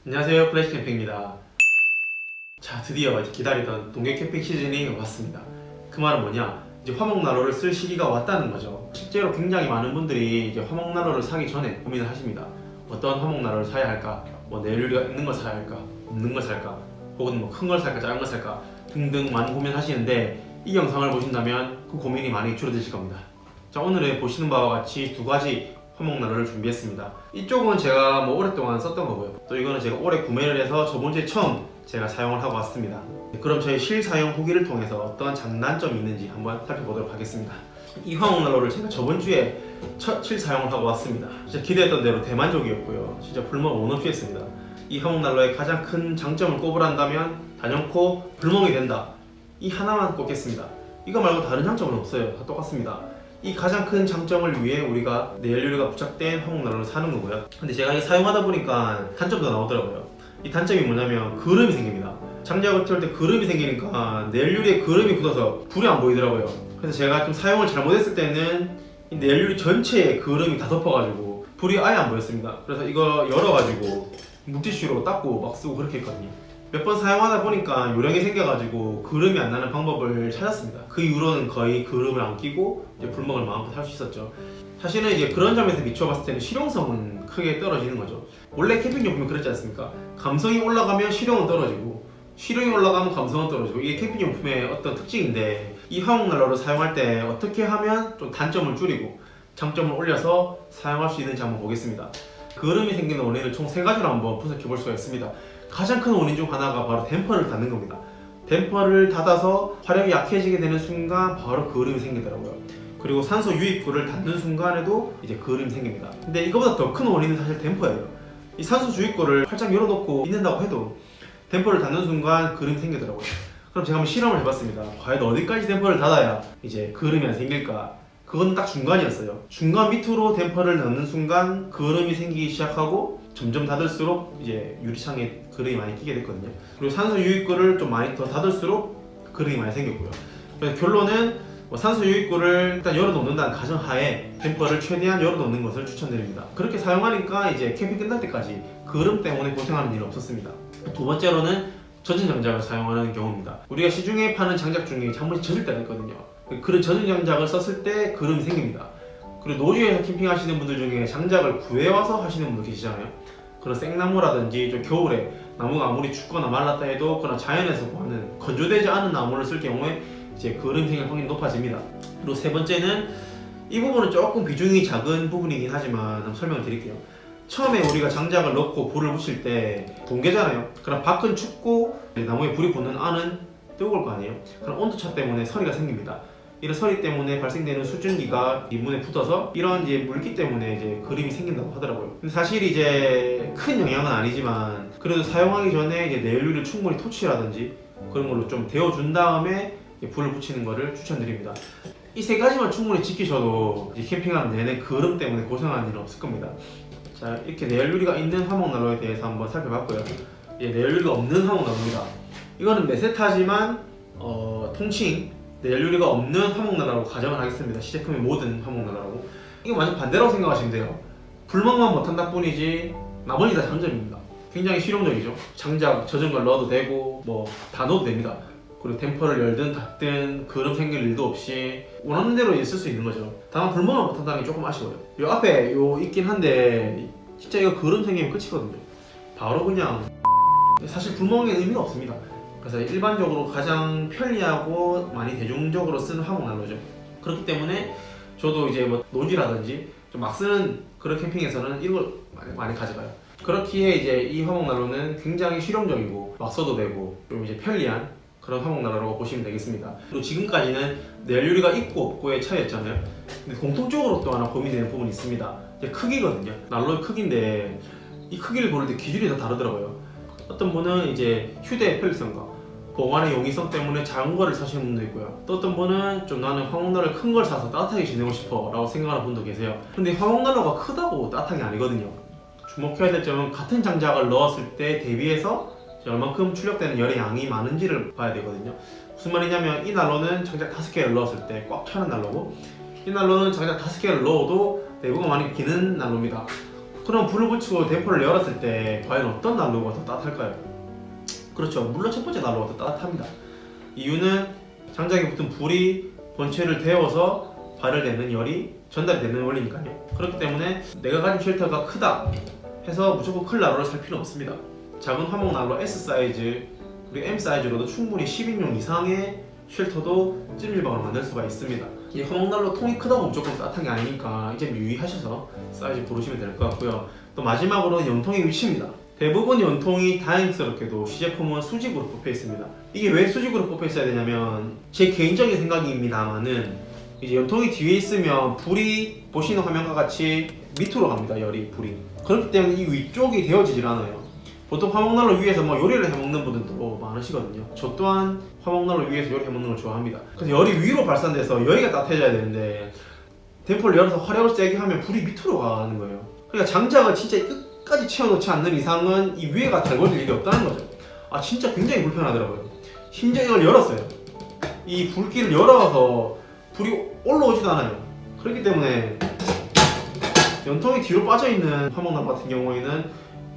안녕하세요, 플래시 캠핑입니다. 자, 드디어 기다리던 동계 캠핑 시즌이 왔습니다. 그 말은 뭐냐? 이제 화목난로를 쓸 시기가 왔다는 거죠. 실제로 굉장히 많은 분들이 이제 화목난로를 사기 전에 고민을 하십니다. 어떤 화목난로를 사야 할까? 뭐 내연료가 있는 걸 사야 할까? 없는 걸 살까? 혹은 뭐 큰 걸 살까? 작은 걸 살까? 등등 많은 고민하시는데 이 영상을 보신다면 그 고민이 많이 줄어드실 겁니다. 자, 오늘은 보시는 바와 같이 두 가지 화목난로를 준비했습니다. 이쪽은 제가 뭐 오랫동안 썼던 거고요. 또 이거는 제가 올해 구매를 해서 저번 주에 처음 제가 사용을 하고 왔습니다. 그럼 저희 실사용 후기를 통해서 어떤 장단점이 있는지 한번 살펴보도록 하겠습니다. 이 화목난로를 제가 저번 주에 첫 실사용을 하고 왔습니다. 진짜 기대했던 대로 대만족이었고요. 진짜 불멍 원 없이 했습니다. 이 화목난로의 가장 큰 장점을 꼽으란다면 단연코 불멍이 된다. 이 하나만 꼽겠습니다. 이거 말고 다른 장점은 없어요. 다 똑같습니다. 이 가장 큰 장점을 위해 우리가 내연료가 부착된 화목난로를 사는 거고요. 근데 제가 이게 사용하다 보니까 단점도 나오더라고요. 이 단점이 뭐냐면 그름이 생깁니다. 장작을 태울 때 그름이 생기니까 내연료에 그름이 굳어서 불이 안 보이더라고요. 그래서 제가 좀 사용을 잘못했을 때는 이 내연료 전체에 그름이 다 덮어가지고 불이 아예 안 보였습니다. 그래서 이거 열어가지고 물티슈로 닦고 막 쓰고 그렇게 했거든요. 몇 번 사용하다 보니까 요령이 생겨가지고 그름이 안 나는 방법을 찾았습니다. 그 이후로는 거의 그름을 안 끼고 이제 불멍을 마음껏 할 수 있었죠. 사실은 이제 그런 점에서 비춰봤을 때는 실용성은 크게 떨어지는 거죠. 원래 캠핑용품은 그렇지 않습니까? 감성이 올라가면 실용은 떨어지고 실용이 올라가면 감성은 떨어지고 이게 캠핑용품의 어떤 특징인데 이 화목난로를 사용할 때 어떻게 하면 좀 단점을 줄이고 장점을 올려서 사용할 수 있는지 한번 보겠습니다. 그름이 생기는 원인을 총 3가지로 한번 분석해 볼 수가 있습니다. 가장 큰 원인 중 하나가 바로 댐퍼를 닫는 겁니다. 댐퍼를 닫아서 화력이 약해지게 되는 순간 바로 그름이 생기더라고요. 그리고 산소 유입구를 닫는 순간에도 이제 그름이 생깁니다. 근데 이거보다 더 큰 원인은 사실 댐퍼예요. 이 산소 주입구를 활짝 열어놓고 있는다고 해도 댐퍼를 닫는 순간 그름이 생기더라고요. 그럼 제가 한번 실험을 해봤습니다. 과연 어디까지 댐퍼를 닫아야 이제 그름이 안 생길까? 그건 딱 중간이었어요. 중간 밑으로 댐퍼를 넣는 순간 그름이 생기기 시작하고 점점 닫을수록 이제 유리창에 그름이 많이 끼게 됐거든요. 그리고 산소 유입구를 좀 많이 더 닫을수록 그름이 많이 생겼고요. 그래서 결론은 산소 유입구를 일단 열어놓는다는 가정하에 댐퍼를 최대한 열어놓는 것을 추천드립니다. 그렇게 사용하니까 이제 캠핑 끝날 때까지 그름 때문에 고생하는 일은 없었습니다. 두 번째로는 젖은 장작을 사용하는 경우입니다. 우리가 시중에 파는 장작 중에 한 번씩 젖을 때가 있거든요. 그런 젖은 장작을 썼을 때 그름이 생깁니다. 그리고 노지에서 캠핑하시는 분들 중에 장작을 구해와서 하시는 분들 계시잖아요. 그런 생나무라든지 좀 겨울에 나무가 아무리 춥거나 말랐다 해도 그런 자연에서 구하는 건조되지 않은 나무를 쓸 경우에 이제 그름 생길 확률이 높아집니다. 그리고 세 번째는 이 부분은 조금 비중이 작은 부분이긴 하지만 한번 설명을 드릴게요. 처음에 우리가 장작을 넣고 불을 붙일 때 동계잖아요. 그럼 밖은 춥고 나무에 불이 붙는 안은 뜨거울 거 아니에요. 그럼 온도차 때문에 서리가 생깁니다. 이런 서리 때문에 발생되는 수증기가 이 문에 붙어서 이런 이제 물기 때문에 이제 그림이 생긴다고 하더라고요. 근데 사실 이제 큰 영향은 아니지만 그래도 사용하기 전에 이제 내연료를 충분히 토치라든지 그런 걸로 좀 데워준 다음에 불을 붙이는 것을 추천드립니다. 이 3가지만 충분히 지키셔도 이제 캠핑하는 내내 그름 때문에 고생하는 일은 없을 겁니다. 자, 이렇게 내연료가 있는 화목난로에 대해서 한번 살펴봤고요. 내연료가 없는 화목난로입니다. 이거는 메세타지만 통칭 내연료가 없는 화목난로라고 가정을 하겠습니다. 시제품의 모든 화목난로라고. 이거 완전 반대라고 생각하시면 돼요. 불멍만 못한다 뿐이지 나머지 다 장점입니다. 굉장히 실용적이죠. 장작 젖은 걸 넣어도 되고 뭐 다 넣어도 됩니다. 그리고 댐퍼를 열든 닫든 그름 생길 일도 없이 원하는 대로 쓸 수 있는 거죠. 다만 불멍만 못한다는 게 조금 아쉬워요. 요 앞에 요 있긴 한데 진짜 이거 그름 생기면 끝이거든요. 바로 그냥 사실 불멍에 의미가 없습니다. 그래서 일반적으로 가장 편리하고 많이 대중적으로 쓰는 화목난로죠. 그렇기 때문에 저도 이제 뭐 노지라든지 좀 막 쓰는 그런 캠핑에서는 이걸 많이 가져가요. 그렇기에 이제 이 화목난로는 굉장히 실용적이고 막 써도 되고 좀 이제 편리한 그런 화목난로라고 보시면 되겠습니다. 그리고 지금까지는 내연료가 있고 없고의 차이였잖아요. 근데 공통적으로 또 하나 고민되는 부분이 있습니다. 이제 크기거든요. 난로의 크기인데 이 크기를 고를 때 기준이 다 다르더라고요. 어떤 분은 이제 휴대의 편리성과 보관의 용이성 때문에 작은 거를 사시는 분도 있고요. 또 어떤 분은 좀 나는 화목난로를 큰 걸 사서 따뜻하게 지내고 싶어 라고 생각하는 분도 계세요. 근데 화목난로가 크다고 따뜻한 게 아니거든요. 주목해야 될 점은 같은 장작을 넣었을 때 대비해서 얼만큼 출력되는 열의 양이 많은지를 봐야 되거든요. 무슨 말이냐면 이 난로는 장작 5개를 넣었을 때 꽉 차는 난로고 이 난로는 장작 5개를 넣어도 내부가 많이 기는 난로입니다. 그럼 불을 붙이고 대포를 열었을 때 과연 어떤 난로가 더 따뜻할까요? 그렇죠. 물론 첫 번째 난로가 더 따뜻합니다. 이유는 장작에 붙은 불이 본체를 데워서 발열되는 열이 전달이 되는 원리니까요. 그렇기 때문에 내가 가진 쉘터가 크다 해서 무조건 큰 난로를 살 필요는 없습니다. 작은 화목 난로 S 사이즈 그리고 M 사이즈로도 충분히 10인용 이상의 쉘터도 찜질방으로 만들 수가 있습니다. 이 화목난로 통이 크다고 무조건 따뜻한 게 아니니까 이제 유의하셔서 사이즈 고르시면 될 것 같고요. 또 마지막으로는 연통의 위치입니다. 대부분 연통이 다행스럽게도 시제품은 수직으로 뽑혀 있습니다. 이게 왜 수직으로 뽑혀 있어야 되냐면 제 개인적인 생각입니다만은 이제 연통이 뒤에 있으면 불이 보시는 화면과 같이 밑으로 갑니다. 열이 불이 그렇기 때문에 이 위쪽이 데워지질 않아요. 보통 화목난로 위에서 뭐 요리를 해먹는 분들도 많으시거든요. 저 또한 화목난로 위에서 요리 해먹는 걸 좋아합니다. 그래서 열이 위로 발산돼서 여기가 따뜻해져야 되는데 대포를 열어서 화력을 세게 하면 불이 밑으로 가는 거예요. 그러니까 장작을 진짜 끝까지 채워놓지 않는 이상은 이 위에가 달궈질 일이 없다는 거죠. 아 진짜 굉장히 불편하더라고요. 심지어 이걸 열었어요. 이 불길을 열어서 불이 올라오지도 않아요. 그렇기 때문에 연통이 뒤로 빠져있는 화목난로 같은 경우에는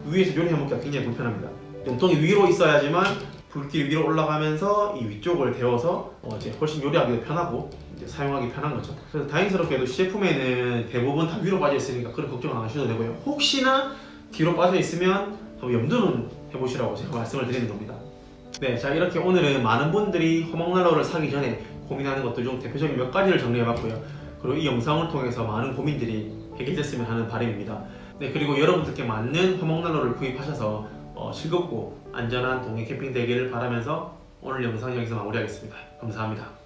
위에서 요리해 먹기가 굉장히 불편합니다. 연통이 위로 있어야지만 불길이 위로 올라가면서 이 위쪽을 데워서 이제 훨씬 요리하기도 편하고 이제 사용하기 편한 거죠. 그래서 다행스럽게도 시제품에는 대부분 다 위로 빠져 있으니까 그런 걱정 안 하셔도 되고요. 혹시나 뒤로 빠져 있으면 한번 염두는 해보시라고 제가 말씀을 드리는 겁니다. 네, 자 이렇게 오늘은 많은 분들이 화목난로를 사기 전에 고민하는 것들 중 대표적인 몇 가지를 정리해봤고요. 그리고 이 영상을 통해서 많은 고민들이 해결됐으면 하는 바람입니다. 네, 그리고 여러분들께 맞는 화목난로를 구입하셔서 즐겁고 안전한 동해 캠핑 되기를 바라면서 오늘 영상 여기서 마무리하겠습니다. 감사합니다.